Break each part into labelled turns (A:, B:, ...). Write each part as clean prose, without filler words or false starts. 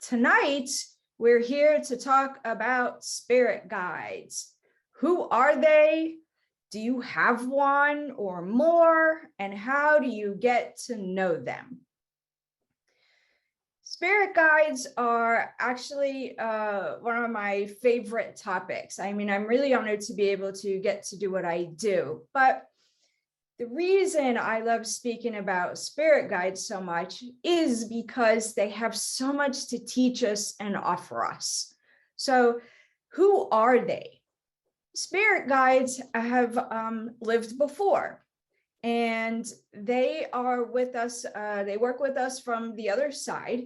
A: tonight we're here to talk about spirit guides. Who are they? Do you have one or more? And how do you get to know them? Spirit guides are actually one of my favorite topics. I mean, I'm really honored to be able to get to do what I do. But the reason I love speaking about spirit guides so much is because they have so much to teach us and offer us. So who are they? Spirit guides have lived before, and they are with us. They work with us from the other side,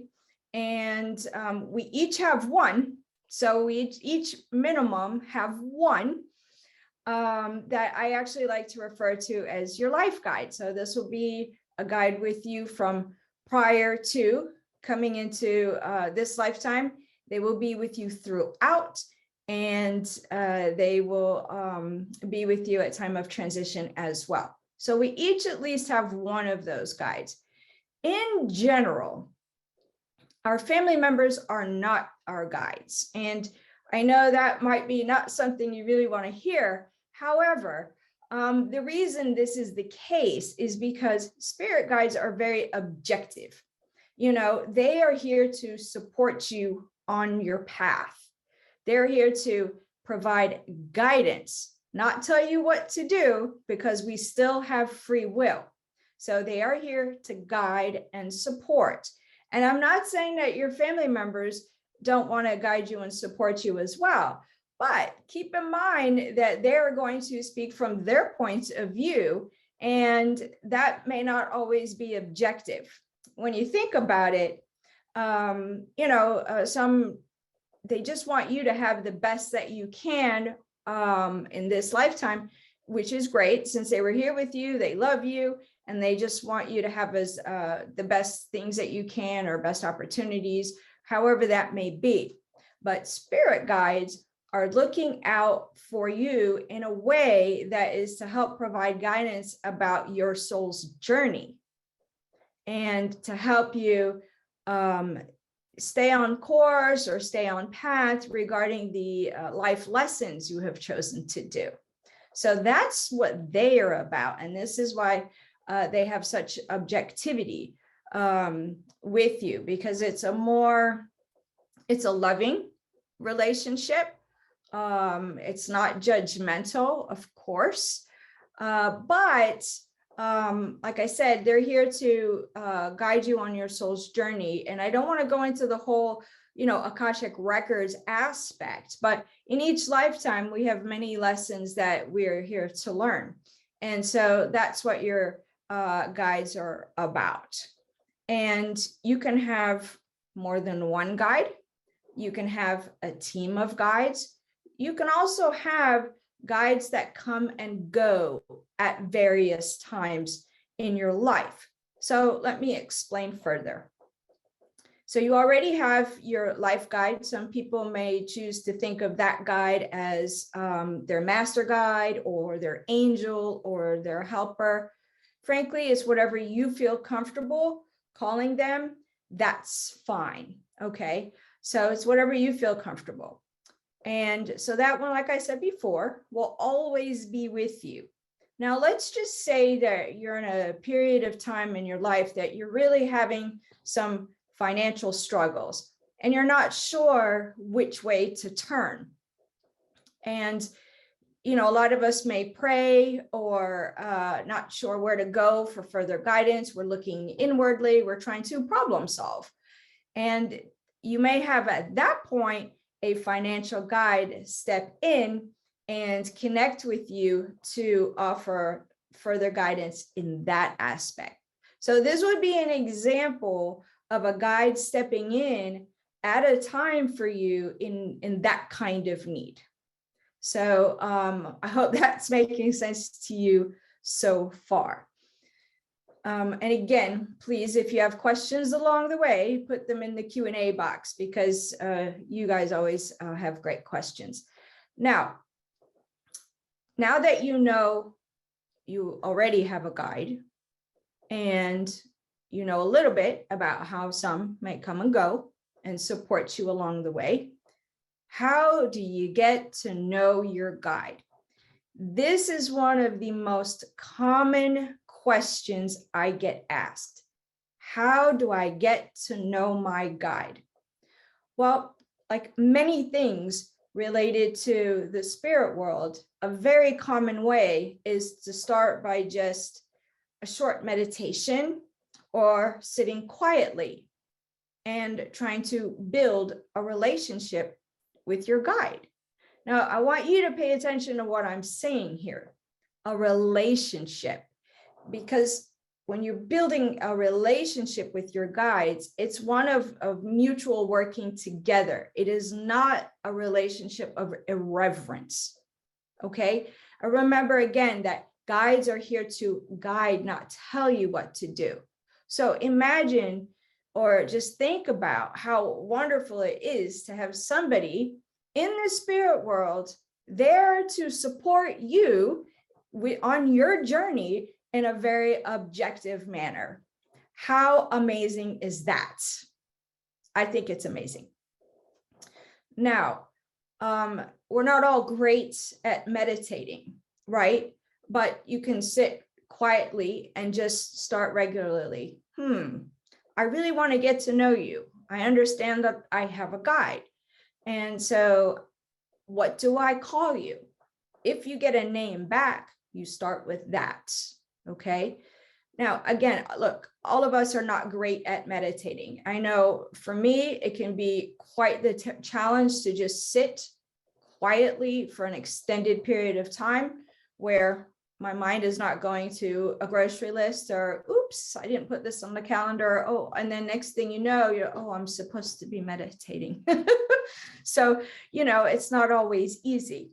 A: and we each have one. So we each minimum have one that I actually like to refer to as your life guide. So this will be a guide with you from prior to coming into this lifetime. They will be with you throughout, and they will be with you at time of transition as well. So we each at least have one of those guides. In general, our family members are not our guides. And I know that might be not something you really want to hear. However, the reason this is the case is because spirit guides are very objective. You know, they are here to support you on your path. They're here to provide guidance, not tell you what to do, because we still have free will. So they are here to guide and support. And I'm not saying that your family members don't want to guide you and support you as well. But keep in mind that they're going to speak from their points of view, and that may not always be objective. When you think about it, they just want you to have the best that you can in this lifetime, which is great. Since they were here with you, they love you, and they just want you to have the best things that you can, or best opportunities, however that may be. But spirit guides are looking out for you in a way that is to help provide guidance about your soul's journey, and to help you stay on course or stay on path regarding the life lessons you have chosen to do. So that's what they are about. And this is why they have such objectivity with you, because it's a loving relationship. It's not judgmental, of course, but like I said, they're here to guide you on your soul's journey. And I don't want to go into the whole, Akashic records aspect, but in each lifetime, we have many lessons that we're here to learn. And so that's what your guides are about. And you can have more than one guide. You can have a team of guides. You can also have guides that come and go at various times in your life. So let me explain further. So you already have your life guide. Some people may choose to think of that guide as their master guide, or their angel, or their helper. Frankly, it's whatever you feel comfortable calling them. That's fine. Okay. So it's whatever you feel comfortable. And so that one, like I said before, will always be with you. Now, let's just say that you're in a period of time in your life that you're really having some financial struggles, and you're not sure which way to turn. And, a lot of us may pray, or not sure where to go for further guidance. We're looking inwardly. We're trying to problem solve. And you may have at that point a financial guide step in and connect with you to offer further guidance in that aspect. So this would be an example of a guide stepping in at a time for you in that kind of need. So I hope that's making sense to you so far. And again, please, if you have questions along the way, put them in the Q&A box, because you guys always have great questions. Now that you know you already have a guide, and you know a little bit about how some might come and go, and supports you along the way. How do you get to know your guide? This is one of the most common questions I get asked. How do I get to know my guide? Well, like many things related to the spirit world, a very common way is to start by just a short meditation or sitting quietly and trying to build a relationship with your guide. Now, I want you to pay attention to what I'm saying here, a relationship, because when you're building a relationship with your guides, it's one of mutual working together. It is not a relationship of irreverence, okay? I remember again that guides are here to guide, not tell you what to do. So imagine or just think about how wonderful it is to have somebody in the spirit world there to support you on your journey in a very objective manner. How amazing is that? I think it's amazing. Now, we're not all great at meditating, right? But you can sit quietly and just start regularly. I really want to get to know you. I understand that I have a guide. And so what do I call you? If you get a name back, you start with that. Okay. Now, again, look, all of us are not great at meditating. I know for me, it can be quite the challenge to just sit quietly for an extended period of time where my mind is not going to a grocery list or, oops, I didn't put this on the calendar. Oh, and then next thing you know, I'm supposed to be meditating. So, it's not always easy.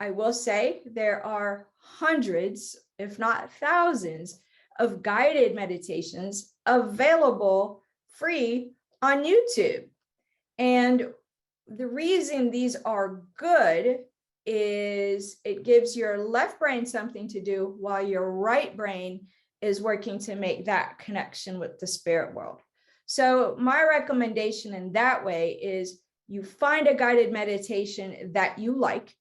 A: I will say there are hundreds, if not thousands, of guided meditations available free on YouTube. And the reason these are good is it gives your left brain something to do while your right brain is working to make that connection with the spirit world. So my recommendation in that way is you find a guided meditation that you like.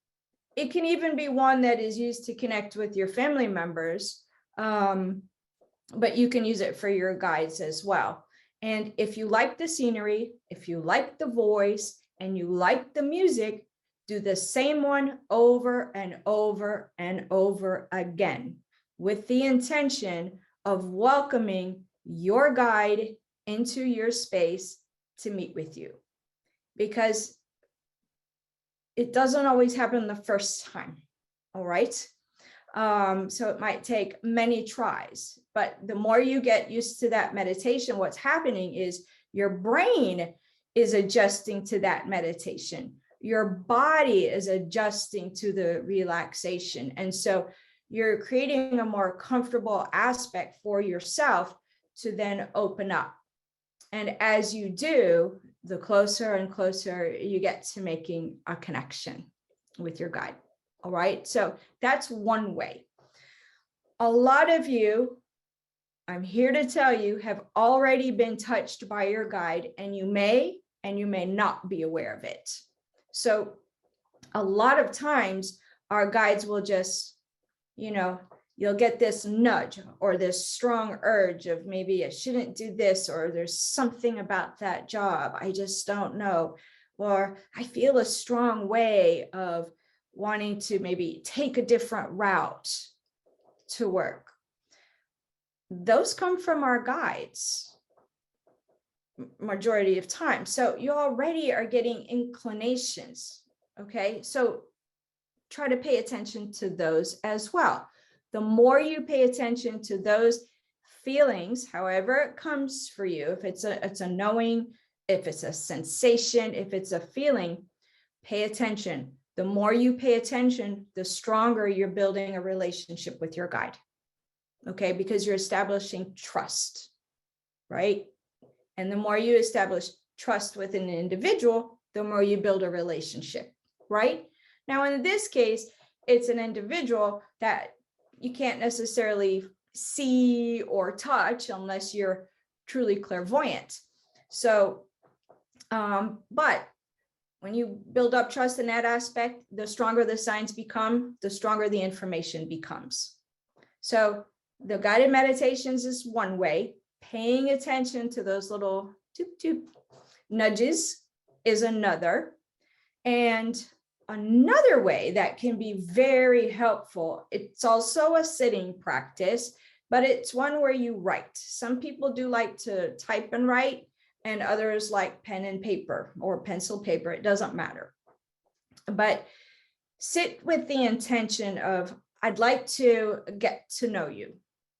A: It can even be one that is used to connect with your family members, but you can use it for your guides as well. And if you like the scenery, if you like the voice, and you like the music, do the same one over and over and over again with the intention of welcoming your guide into your space to meet with you. Because it doesn't always happen the first time, all right? So it might take many tries, but the more you get used to that meditation, what's happening is your brain is adjusting to that meditation. Your body is adjusting to the relaxation. And so you're creating a more comfortable aspect for yourself to then open up. And as you do, the closer and closer you get to making a connection with your guide. All right. So that's one way. A lot of you, I'm here to tell you, have already been touched by your guide, and you may not be aware of it. So a lot of times our guides will just, you'll get this nudge or this strong urge of maybe I shouldn't do this, or there's something about that job, I just don't know. Or I feel a strong way of wanting to maybe take a different route to work. Those come from our guides majority of time. So you already are getting inclinations. Okay. So try to pay attention to those as well. The more you pay attention to those feelings, however it comes for you, if it's a knowing, if it's a sensation, if it's a feeling, pay attention. The more you pay attention, the stronger you're building a relationship with your guide. Okay, because you're establishing trust, right? And the more you establish trust with an individual, the more you build a relationship, right? Now, in this case, it's an individual that you can't necessarily see or touch unless you're truly clairvoyant. So But when you build up trust in that aspect, the stronger the signs become, the stronger the information becomes. So the guided meditations is one way. Paying attention to those little toop toop nudges is another. And another way that can be very helpful, it's also a sitting practice, but it's one where you write. Some people do like to type and write, and others like pen and paper or pencil paper. It doesn't matter. But sit with the intention of, I'd like to get to know you.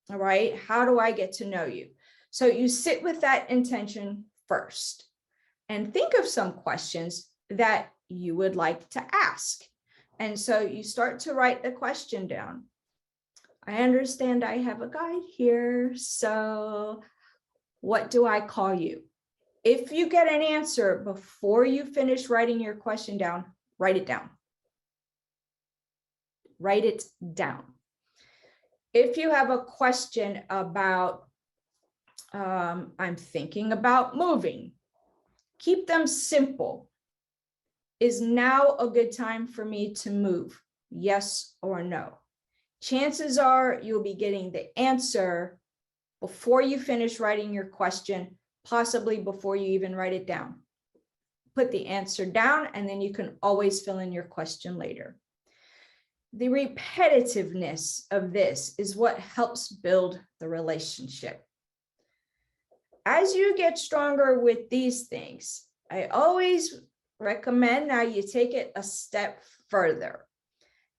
A: All right. How do I get to know you? So you sit with that intention first and think of some questions that you would like to ask. And so you start to write the question down. I understand I have a guide here. So what do I call you? If you get an answer before you finish writing your question down, write it down. Write it down. If you have a question about, I'm thinking about moving, keep them simple. Is now a good time for me to move? Yes or no? Chances are you'll be getting the answer before you finish writing your question, possibly before you even write it down. Put the answer down, and then you can always fill in your question later. The repetitiveness of this is what helps build the relationship. As you get stronger with these things, I always recommend now you take it a step further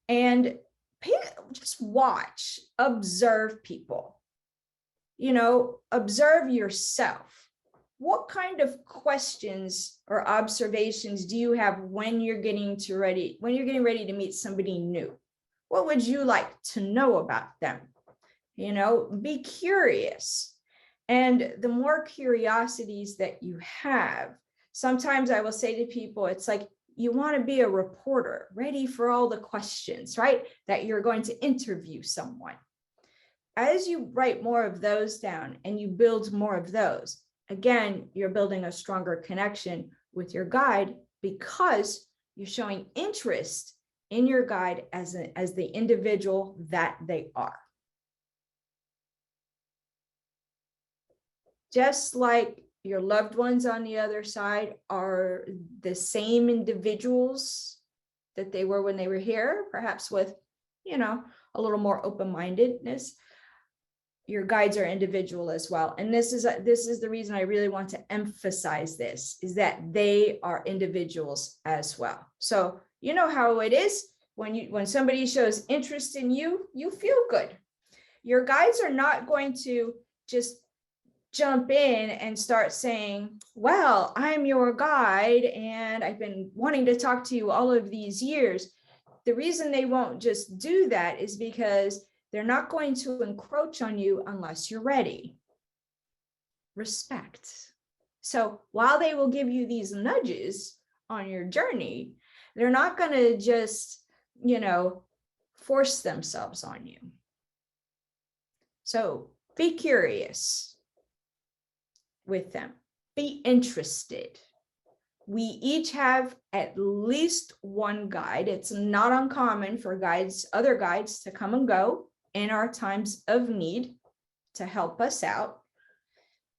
A: and just watch, observe people, observe yourself. What kind of questions or observations do you have when you're getting ready to meet somebody new? What would you like to know about them? Be curious. And the more curiosities that you have, sometimes I will say to people, it's like you want to be a reporter, ready for all the questions, right? That you're going to interview someone. As you write more of those down and you build more of those, again, you're building a stronger connection with your guide because you're showing interest in your guide as the individual that they are. Just like your loved ones on the other side are the same individuals that they were when they were here, perhaps with, a little more open-mindedness. Your guides are individual as well. And this is the reason I really want to emphasize this, is that they are individuals as well. So you know how it is when somebody shows interest in you, you feel good. Your guides are not going to just jump in and start saying, well, I'm your guide and I've been wanting to talk to you all of these years. The reason they won't just do that is because they're not going to encroach on you unless you're ready. Respect. So while they will give you these nudges on your journey, they're not going to just, force themselves on you. So be curious with them. Be interested. We each have at least one guide. It's not uncommon for other guides to come and go in our times of need to help us out.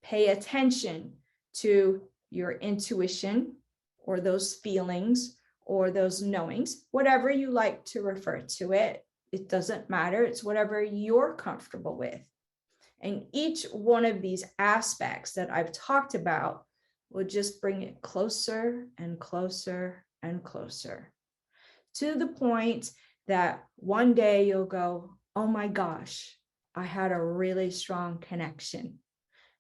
A: Pay attention to your intuition or those feelings or those knowings, whatever you like to refer to it. It doesn't matter. It's whatever you're comfortable with. And each one of these aspects that I've talked about will just bring it closer and closer and closer to the point that one day you'll go, oh my gosh, I had a really strong connection.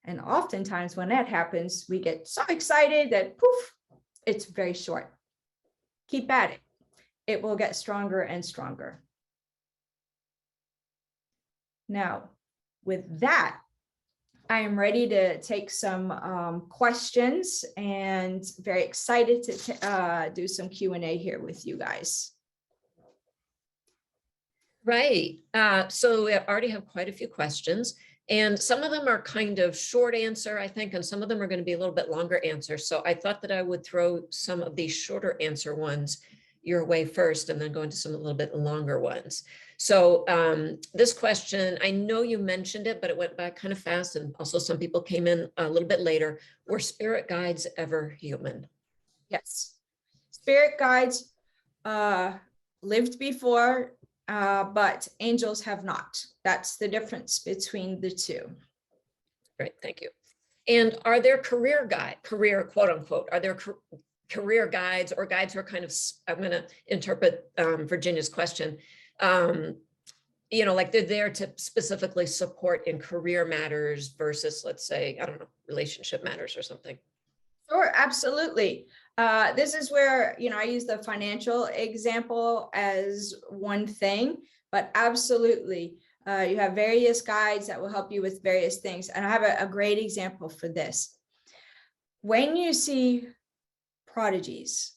A: And oftentimes when that happens, we get so excited that poof, it's very short. Keep at it. It will get stronger and stronger. Now, with that, I am ready to take some questions and very excited to do some Q&A here with you guys.
B: Right. So we already have quite a few questions. And some of them are kind of short answer, I think, and some of them are going to be a little bit longer answer. So I thought that I would throw some of these shorter answer ones your way first, and then go into some a little bit longer ones. So this question, I know you mentioned it, but it went by kind of fast. And also some people came in a little bit later. Were spirit guides ever human?
A: Yes. Spirit guides lived before, but angels have not. That's the difference between the two.
B: Great, thank you. And are there career quote unquote, are there career guides or guides who are kind of, I'm going to interpret Virginia's question, like they're there to specifically support in career matters versus, let's say, I don't know, relationship matters or something?
A: Sure, absolutely. This is where, I use the financial example as one thing, but absolutely, you have various guides that will help you with various things. And I have a great example for this. When you see prodigies,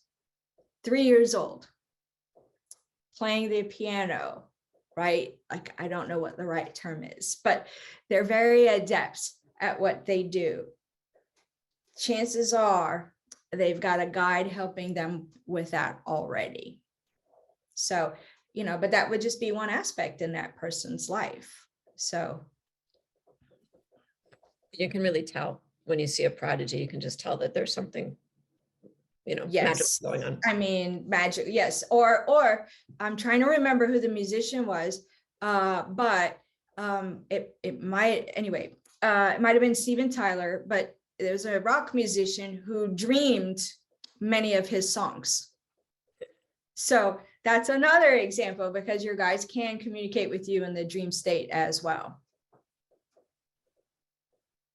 A: 3 years old, playing the piano, right? Like, I don't know what the right term is, but they're very adept at what they do. Chances are they've got a guide helping them with that already. So, but that would just be one aspect in that person's life. So
B: you can really tell when you see a prodigy, you can just tell that there's something,
A: yes,
B: magical going on.
A: I mean, magic, yes. Or I'm trying to remember who the musician was, but it might, anyway, it might have been Steven Tyler, but there's a rock musician who dreamed many of his songs. So that's another example, because your guides can communicate with you in the dream state as well.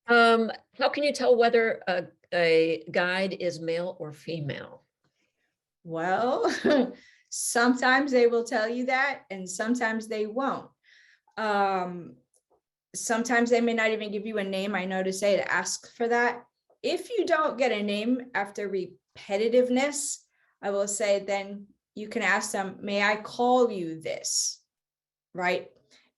B: How can you tell whether a guide is male or female?
A: Well, sometimes they will tell you that, and sometimes they won't. Sometimes they may not even give you a name. I know to say to ask for that. If you don't get a name after repetitiveness, I will say then you can ask them, may I call you this? Right?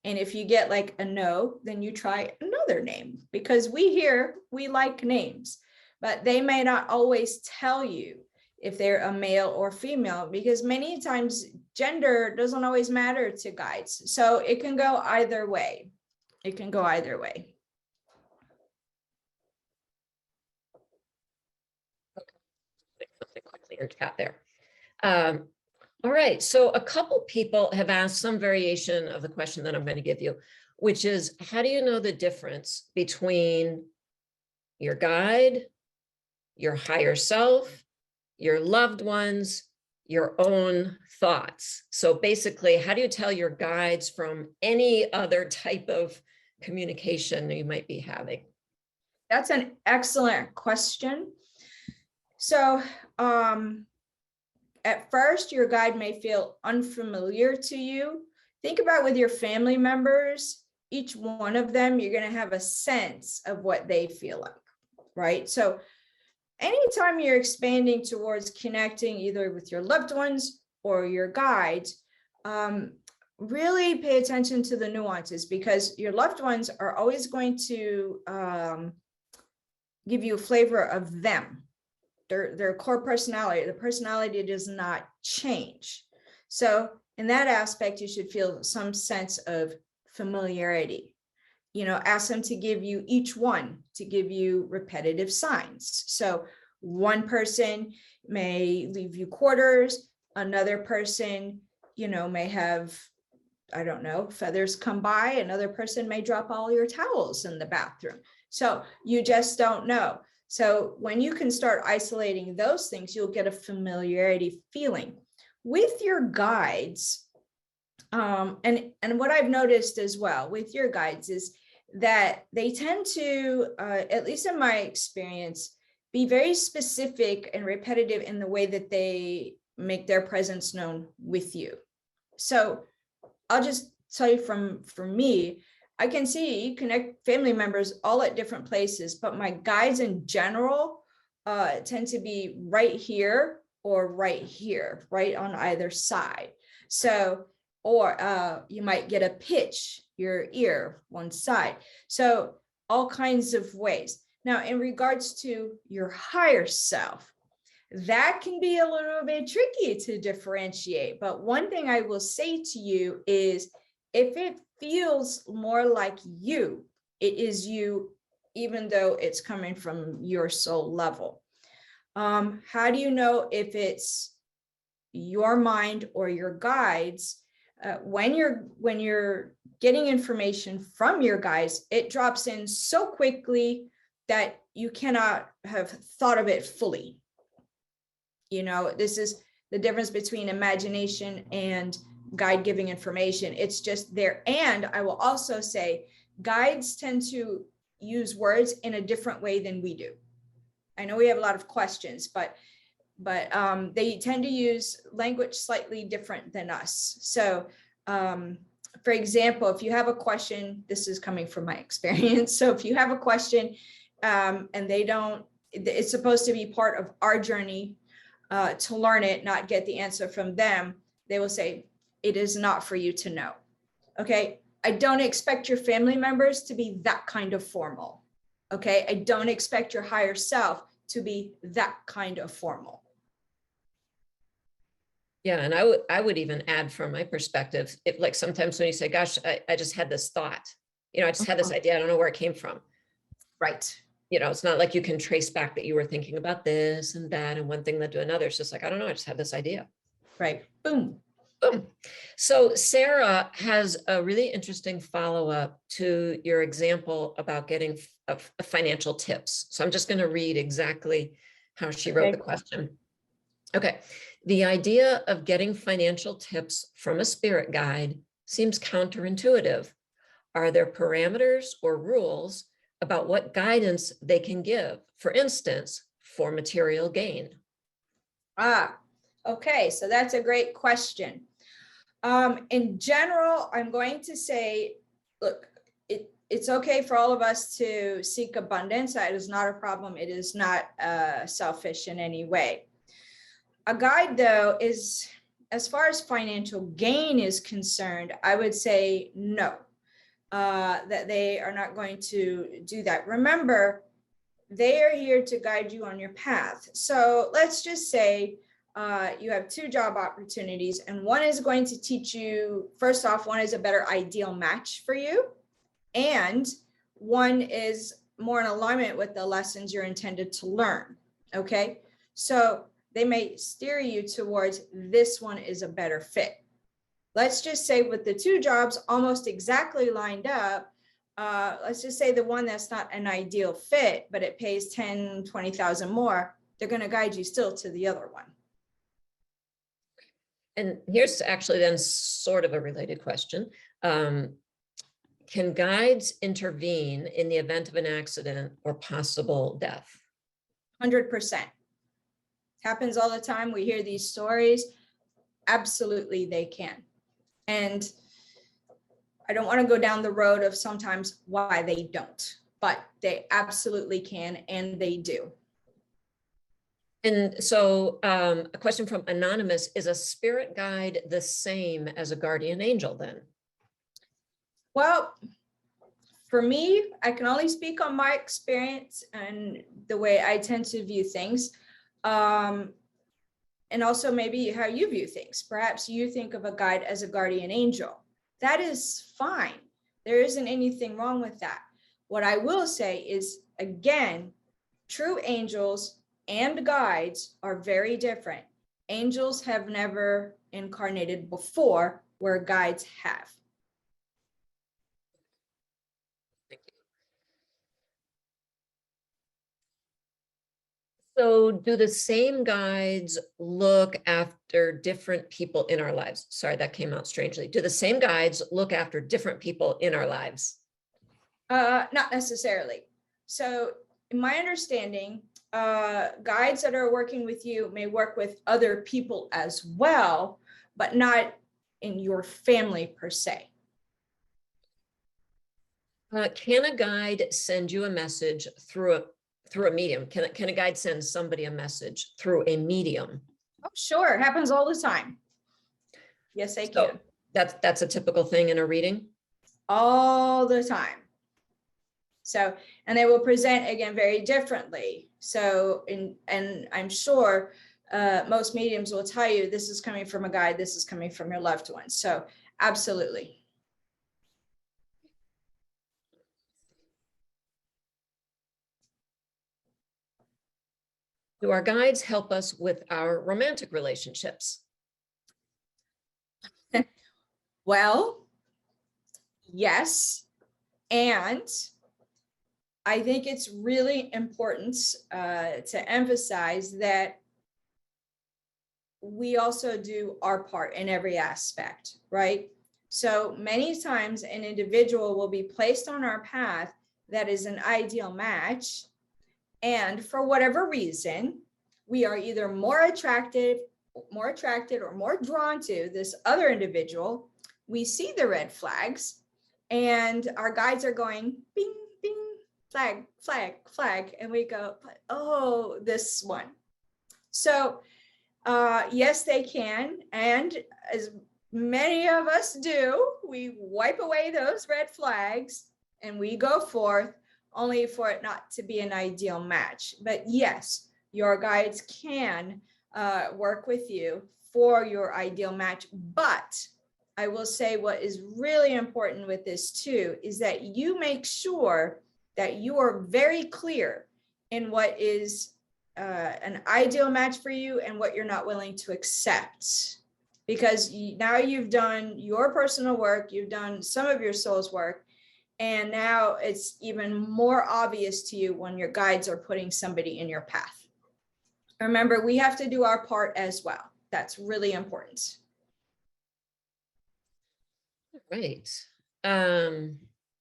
A: And if you get like a no, then you try another name, because we like names, but they may not always tell you if they're a male or female, because many times gender doesn't always matter to guides. So it can go either way. It can go either way.
B: Something quickly in chat there. All right, so a couple people have asked some variation of the question that I'm going to give you, which is, how do you know the difference between your guide, your higher self, your loved ones, your own thoughts? So basically, how do you tell your guides from any other type of communication you might be having?
A: That's an excellent question. So, at first, your guide may feel unfamiliar to you. Think about with your family members, each one of them, you're going to have a sense of what they feel like, right? So anytime you're expanding towards connecting either with your loved ones or your guides, really pay attention to the nuances, because your loved ones are always going to give you a flavor of them. Their core personality, the personality does not change. So in that aspect, you should feel some sense of familiarity. Ask them to give you to give you repetitive signs. So one person may leave you quarters, another person, may have, I don't know, feathers come by, another person may drop all your towels in the bathroom. So you just don't know. So when you can start isolating those things, you'll get a familiarity feeling with your guides. And what I've noticed as well with your guides is that they tend to, at least in my experience, be very specific and repetitive in the way that they make their presence known with you. So I'll just tell you for me, I can see connect family members all at different places, but my guides in general tend to be right here or right here, right on either side. So or you might get a pitch, your ear, one side. So all kinds of ways. Now, in regards to your higher self, that can be a little bit tricky to differentiate. But one thing I will say to you is if it feels more like you, it is you, even though it's coming from your soul level. How do you know if it's your mind or your guides? When you're getting information from your guides, it drops in so quickly that you cannot have thought of it fully. You know, this is the difference between imagination and guide giving information. It's just there. And I will also say guides tend to use words in a different way than we do. I know we have a lot of questions, but they tend to use language slightly different than us. So for example, if you have a question, this is coming from my experience. So if you have a question and they don't, it's supposed to be part of our journey to learn it, not get the answer from them, they will say, it is not for you to know. Okay. I don't expect your family members to be that kind of formal. Okay. I don't expect your higher self to be that kind of formal.
B: Yeah, and I would even add from my perspective, if like sometimes when you say, gosh, I just had this thought, you know, I just had this idea, I don't know where it came from.
A: Right.
B: You know, it's not like you can trace back that you were thinking about this and that and one thing led to another. It's just like, I don't know, I just had this idea.
A: Right. Boom.
B: Boom. So Sarah has a really interesting follow-up to your example about getting financial tips. So I'm just going to read exactly how she wrote the question. Okay. The idea of getting financial tips from a spirit guide seems counterintuitive. Are there parameters or rules about what guidance they can give, for instance, for material gain?
A: Okay. So that's a great question. In general, I'm going to say, look, it's okay for all of us to seek abundance. That is not a problem. It is not selfish in any way. A guide, though, is, as far as financial gain is concerned, I would say no, that they are not going to do that. Remember, they are here to guide you on your path. So let's just say you have two job opportunities, and one is going to teach you, first off, one is a better ideal match for you, and one is more in alignment with the lessons you're intended to learn. Okay, so they may steer you towards this one is a better fit. Let's just say with the two jobs almost exactly lined up, let's just say the one that's not an ideal fit, but it pays 10, 20,000 more, they're going to guide you still to the other one.
B: And here's actually then sort of a related question. Can guides intervene in the event of an accident or possible death?
A: 100%. Happens all the time. We hear these stories. Absolutely, they can. And I don't want to go down the road of sometimes why they don't, but they absolutely can, and they do.
B: And so a question from Anonymous, is a spirit guide the same as a guardian angel then?
A: Well, for me, I can only speak on my experience and the way I tend to view things. And also maybe how you view things. Perhaps you think of a guide as a guardian angel. That is fine. There isn't anything wrong with that. What I will say is, again, true angels and guides are very different. Angels have never incarnated before, where guides have.
B: So do the same guides look after different people in our lives? Sorry, that came out strangely. Do the same guides look after different people in our lives?
A: Not necessarily. So in my understanding, guides that are working with you may work with other people as well, but not in your family per se.
B: Can a guide send you a message through a medium? Can a guide send somebody a message through a medium?
A: Oh, sure. It happens all the time. Yes, I can.
B: That's a typical thing in a reading?
A: All the time. So, and they will present again very differently. So, and I'm sure most mediums will tell you this is coming from a guide, this is coming from your loved one. So, absolutely.
B: Do our guides help us with our romantic relationships?
A: Well, yes. And I think it's really important to emphasize that we also do our part in every aspect, right? So many times an individual will be placed on our path that is an ideal match. And for whatever reason, we are either more attracted or more drawn to this other individual. We see the red flags and our guides are going bing, bing, flag, flag, flag. And we go, oh, this one. So yes, they can. And as many of us do, we wipe away those red flags and we go forth only for it not to be an ideal match. But yes, your guides can work with you for your ideal match. But I will say what is really important with this too is that you make sure that you are very clear in what is an ideal match for you and what you're not willing to accept. Because now you've done your personal work, you've done some of your soul's work, and now it's even more obvious to you when your guides are putting somebody in your path. Remember, we have to do our part as well. That's really important.
B: Right.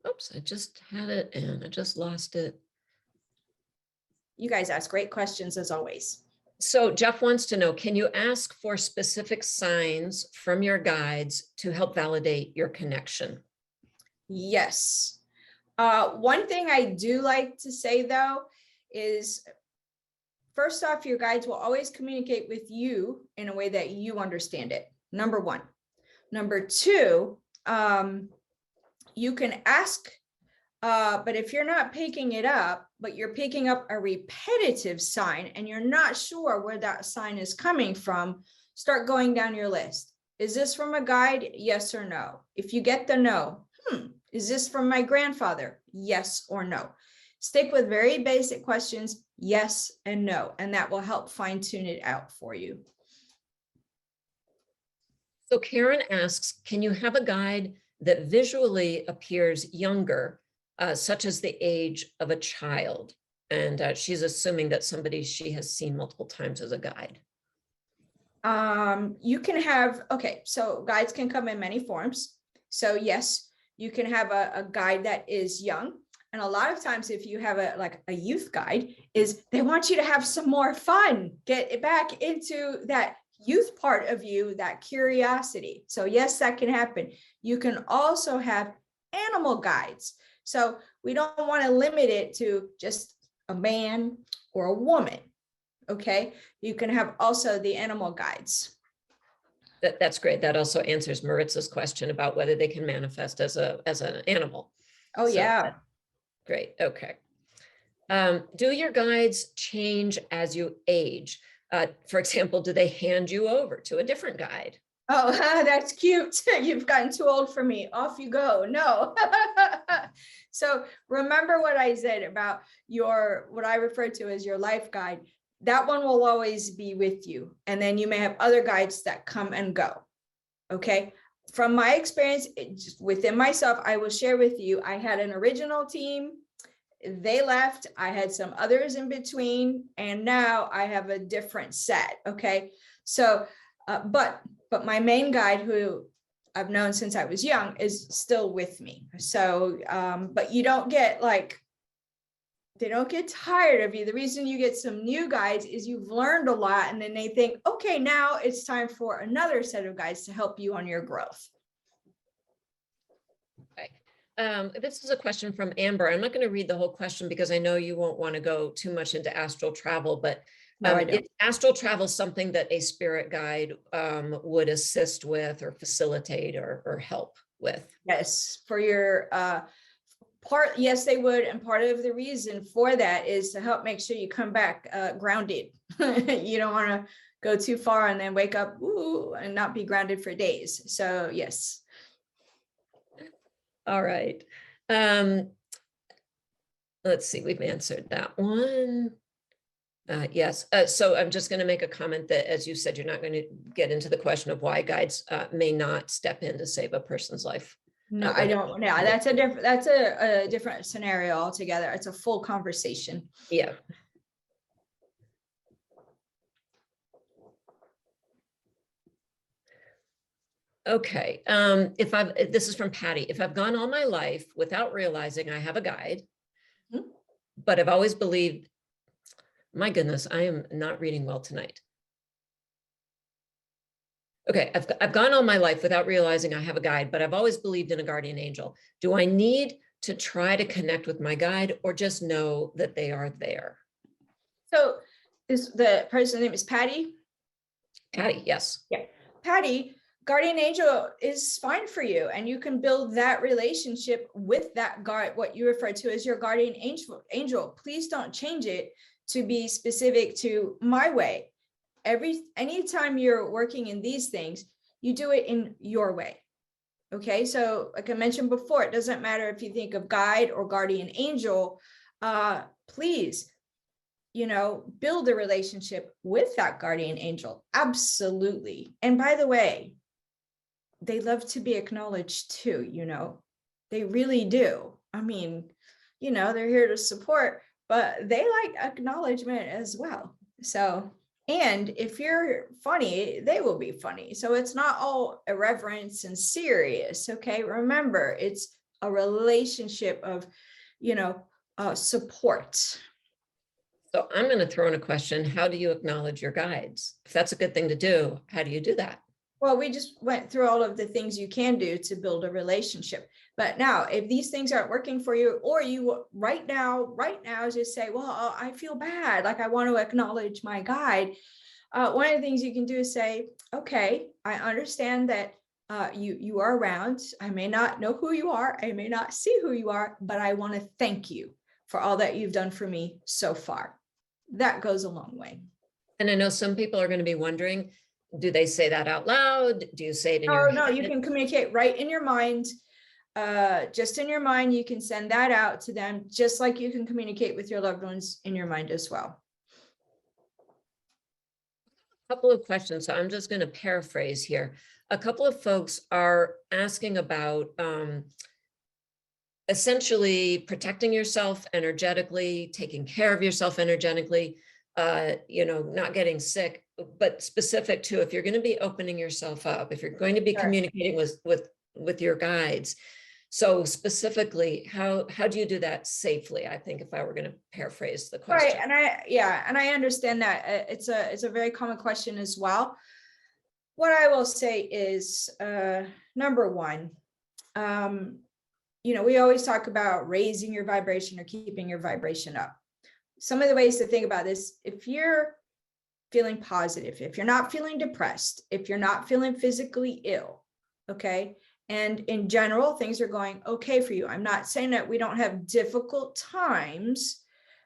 B: Oops, I just had it and I just lost it.
A: You guys ask great questions as always.
B: So Jeff wants to know, can you ask for specific signs from your guides to help validate your connection?
A: Yes. One thing I do like to say though is, first off, your guides will always communicate with you in a way that you understand it. Number one. Number two, you can ask, but if you're not picking it up, but you're picking up a repetitive sign and you're not sure where that sign is coming from, start going down your list. Is this from a guide? Yes or no? If you get the no, is this from my grandfather? Yes or no? Stick with very basic questions, yes and no, and that will help fine tune it out for you.
B: So Karen asks, can you have a guide that visually appears younger, such as the age of a child? And she's assuming that somebody she has seen multiple times as a guide.
A: You can have, okay, so guides can come in many forms. So yes, you can have a guide that is young. And a lot of times if you have a youth guide, is they want you to have some more fun, get it back into that youth part of you, that curiosity. So yes, that can happen. You can also have animal guides. So we don't want to limit it to just a man or a woman. Okay, you can have also the animal guides.
B: That's great. That also answers Maritza's question about whether they can manifest as an animal.
A: Oh, so, yeah.
B: Great. Okay. Do your guides change as you age? For example, do they hand you over to a different guide?
A: Oh, that's cute. You've gotten too old for me. Off you go. No. So remember what I said about what I refer to as your life guide. That one will always be with you. And then you may have other guides that come and go. Okay. From my experience, just within myself, I will share with you, I had an original team. They left. I had some others in between, and now I have a different set. Okay. So, but my main guide, who I've known since I was young, is still with me. So, but you don't get they don't get tired of you. The reason you get some new guides is you've learned a lot, and then they think, okay, now it's time for another set of guides to help you on your growth.
B: Okay. This is a question from Amber. I'm not going to read the whole question because I know you won't want to go too much into astral travel, but
A: No, I
B: Is
A: don't.
B: astral travel something that a spirit guide would assist with or facilitate or help with?
A: Yes, for your part, yes, they would. And part of the reason for that is to help make sure you come back grounded. You don't want to go too far and then wake up and not be grounded for days. So yes.
B: All right. Let's see, we've answered that one. Yes, so I'm just going to make a comment that, as you said, you're not going to get into the question of why guides may not step in to save a person's life.
A: No, I don't. Yeah, that's a different scenario altogether. It's a full conversation.
B: Yeah. Okay. This is from Patty. If I've gone all my life without realizing I have a guide, but I've always believed, my goodness, I am not reading well tonight. Okay, I've gone all my life without realizing I have a guide, but I've always believed in a guardian angel. Do I need to try to connect with my guide or just know that they are there?
A: So is the person's name is Patty?
B: Patty, yes.
A: Yeah. Patty, guardian angel is fine for you, and you can build that relationship with that guard, what you refer to as your guardian angel. Please don't change it to be specific to my way. Anytime you're working in these things, you do it in your way. Okay, so like I mentioned before, it doesn't matter if you think of guide or guardian angel. Please, build a relationship with that guardian angel. Absolutely. And by the way, they love to be acknowledged too, they really do. I mean, they're here to support, but they like acknowledgement as well. So, and if you're funny, they will be funny. So it's not all irreverence and serious. Okay. Remember, it's a relationship of, support.
B: So I'm going to throw in a question. How do you acknowledge your guides? If that's a good thing to do, how do you do that?
A: Well, we just went through all of the things you can do to build a relationship. But now, if these things aren't working for you, or you right now just say, well, I feel bad, like I want to acknowledge my guide. One of the things you can do is say, okay, I understand that you are around. I may not know who you are. I may not see who you are, but I want to thank you for all that you've done for me so far. That goes a long way.
B: And I know some people are going to be wondering, do they say that out loud? Do you say it in your head?
A: No, you can communicate right in your mind. Just in your mind, you can send that out to them, just like you can communicate with your loved ones in your mind as well.
B: A couple of questions. So I'm just going to paraphrase here. A couple of folks are asking about essentially protecting yourself energetically, taking care of yourself energetically, not getting sick, but specific to if you're going to be opening yourself up, if you're going to be communicating with your guides. So specifically, how do you do that safely? I think if I were going to paraphrase the question.
A: Right, and I understand that it's a very common question as well. What I will say is, number one, we always talk about raising your vibration or keeping your vibration up. Some of the ways to think about this: if you're feeling positive, if you're not feeling depressed, if you're not feeling physically ill, okay, and in general, things are going okay for you. I'm not saying that we don't have difficult times,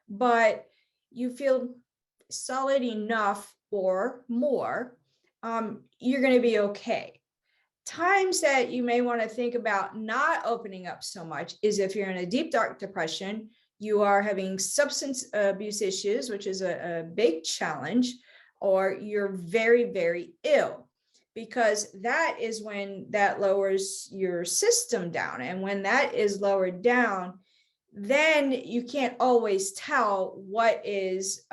A: but you feel solid enough or more, you're going to be okay. Times that you may want to think about not opening up so much is if you're in a deep, dark depression, you are having substance abuse issues, which is a big challenge, or you're very, very ill, because that is when that lowers your system down. And when that is lowered down, then you can't always tell what is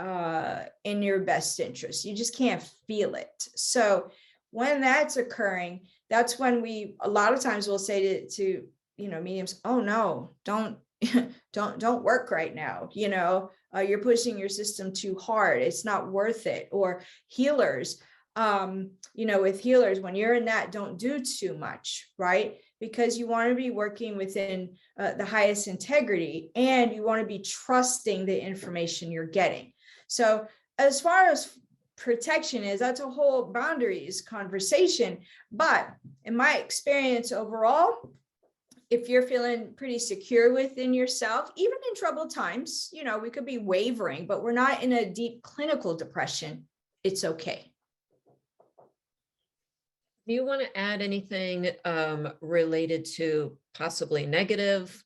A: in your best interest. You just can't feel it. So when that's occurring, that's when a lot of times we'll say to mediums, oh no, don't work right now. You're pushing your system too hard. It's not worth it. Or healers, with healers, when you're in that, don't do too much, right? Because you want to be working within the highest integrity, and you want to be trusting the information you're getting. So as far as protection is, that's a whole boundaries conversation. But in my experience overall, if you're feeling pretty secure within yourself, even in troubled times, we could be wavering, but we're not in a deep clinical depression. It's okay.
B: Do you want to add anything related to possibly negative,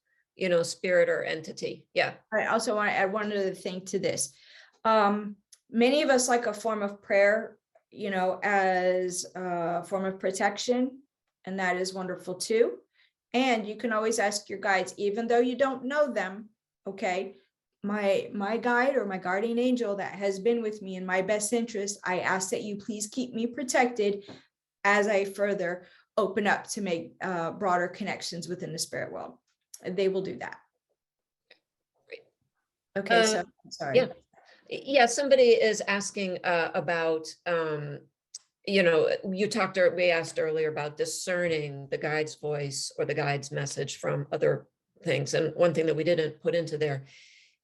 B: spirit or entity? Yeah.
A: I also want to add one other thing to this. Many of us like a form of prayer, as a form of protection, and that is wonderful too. And you can always ask your guides, even though you don't know them. Okay, my guide or my guardian angel that has been with me in my best interest, I ask that you please keep me protected as I further open up to make broader connections within the spirit world. They will do that.
B: Great.
A: Okay, so sorry.
B: Yeah. Yeah, somebody is asking about, we asked earlier about discerning the guide's voice or the guide's message from other things. And one thing that we didn't put into there,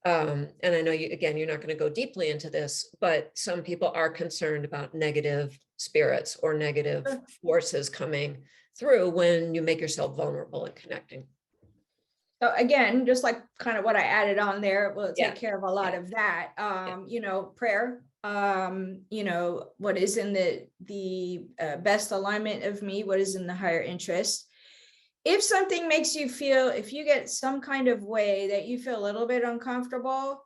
B: and I know you're not going to go deeply into this, but some people are concerned about negative spirits or negative forces coming through when you make yourself vulnerable and connecting.
A: So again, just like kind of what I added on there, will take care of a lot of that. Prayer, what is in the best alignment of me, what is in the higher interest. If something makes you feel, if you get some kind of way that you feel a little bit uncomfortable,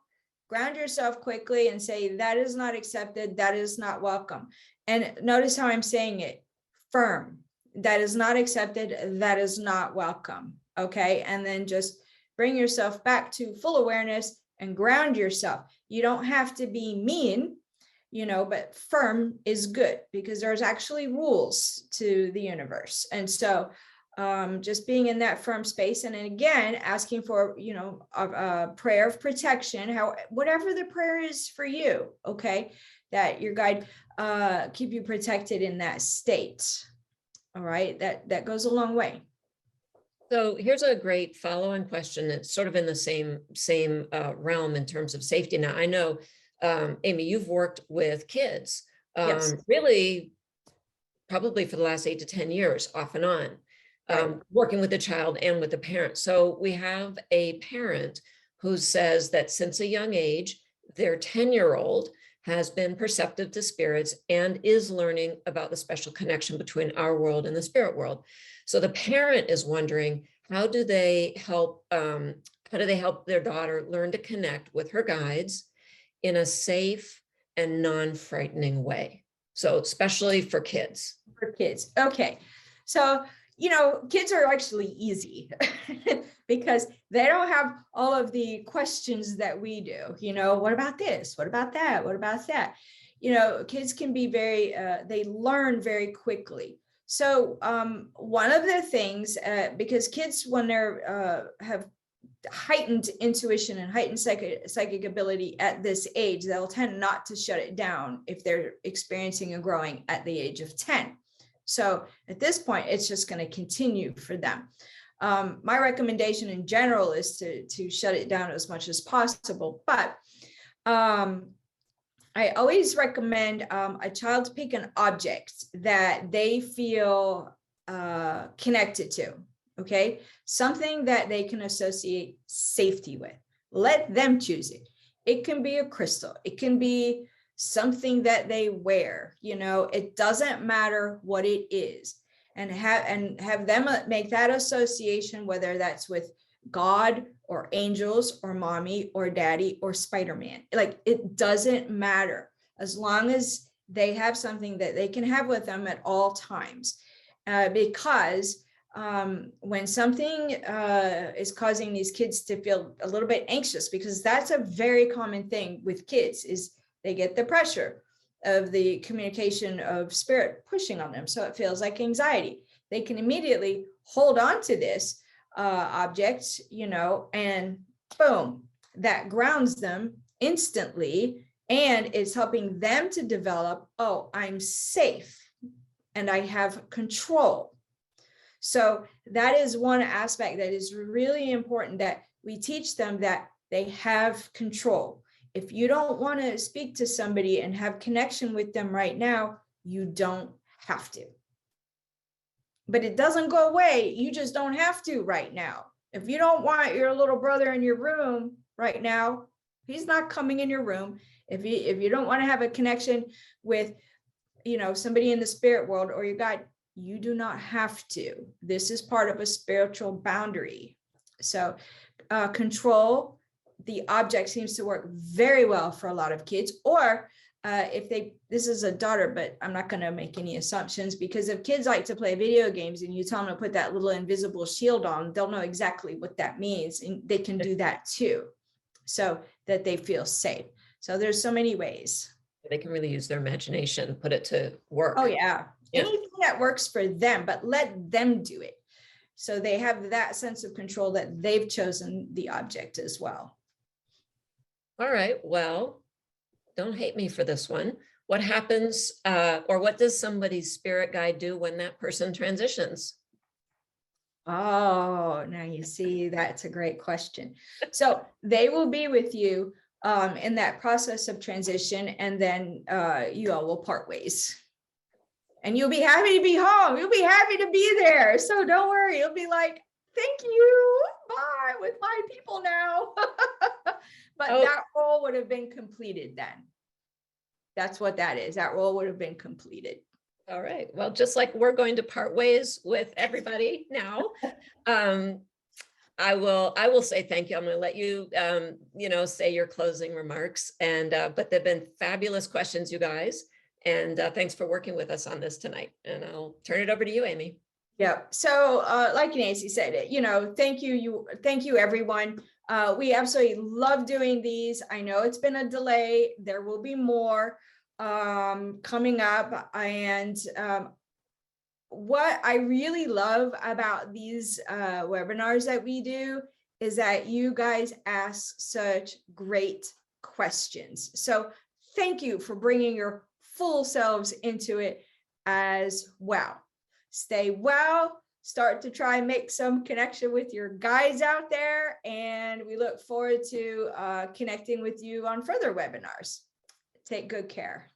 A: ground yourself quickly and say, that is not accepted, that is not welcome. And notice how I'm saying it, firm, that is not accepted, that is not welcome. Okay, and then just bring yourself back to full awareness and ground yourself. You don't have to be mean, but firm is good because there's actually rules to the universe. And so just being in that firm space, and then again, asking for, a prayer of protection, whatever the prayer is for you, okay, that your guide keep you protected in that state. All right, that goes a long way.
B: So here's a great follow-on question that's sort of in the same realm in terms of safety. Now, I know, Amy, you've worked with kids,
A: Yes.
B: really probably for the last 8 to 10 years, off and on, working with the child and with the parent. So we have a parent who says that since a young age, their 10-year-old has been perceptive to spirits and is learning about the special connection between our world and the spirit world. So the parent is wondering, how do they help their daughter learn to connect with her guides in a safe and non-frightening way? So especially for kids.
A: For kids. Okay. So, kids are actually easy because they don't have all of the questions that we do. What about this? What about that? What about that? Kids can be they learn very quickly. So one of the things, because kids, when they're have heightened intuition and heightened psychic ability at this age, they'll tend not to shut it down if they're experiencing and growing at the age of 10. So at this point, it's just going to continue for them. My recommendation in general is to shut it down as much as possible. But I always recommend a child pick an object that they feel connected to, okay? Something that they can associate safety with. Let them choose it. It can be a crystal. It can be something that they wear. It doesn't matter what it is. And have them make that association, whether that's with God or angels or mommy or daddy or Spider-Man. Like, it doesn't matter as long as they have something that they can have with them at all times. Because when something is causing these kids to feel a little bit anxious, because that's a very common thing with kids, is they get the pressure of the communication of spirit pushing on them. So it feels like anxiety. They can immediately hold on to this object, and boom, that grounds them instantly. And it's helping them to develop, oh, I'm safe and I have control. So that is one aspect that is really important, that we teach them that they have control. If you don't want to speak to somebody and have connection with them right now, you don't have to. But it doesn't go away. You just don't have to right now. If you don't want your little brother in your room right now, he's not coming in your room. If you don't want to have a connection with, somebody in the spirit world or your God, you do not have to. This is part of a spiritual boundary. So control the object seems to work very well for a lot of kids. Or this is a daughter, but I'm not going to make any assumptions, because if kids like to play video games and you tell them to put that little invisible shield on, they'll know exactly what that means, and they can do that too, so that they feel safe. So there's so many ways.
B: They can really use their imagination, put it to work.
A: Oh yeah. Anything that works for them, but let them do it. So they have that sense of control that they've chosen the object as well.
B: All right, well, don't hate me for this one. What happens, or what does somebody's spirit guide do when that person transitions?
A: Oh, now you see, that's a great question. So they will be with you in that process of transition, and then you all will part ways. And you'll be happy to be home. You'll be happy to be there. So don't worry. You'll be like, thank you. Bye, with my people now. But that role would have been completed then. That's what that is. That role would have been completed.
B: All right. Well, just like we're going to part ways with everybody now, I will say thank you. I'm going to let you, say your closing remarks. And but they've been fabulous questions, you guys. And thanks for working with us on this tonight. And I'll turn it over to you, Amy.
A: Yeah. So like Nancy said, thank you, everyone. We absolutely love doing these. I know it's been a delay. There will be more coming up. And what I really love about these webinars that we do is that you guys ask such great questions. So thank you for bringing your full selves into it as well. Stay well, start to try and make some connection with your guides out there. And we look forward to connecting with you on further webinars. Take good care.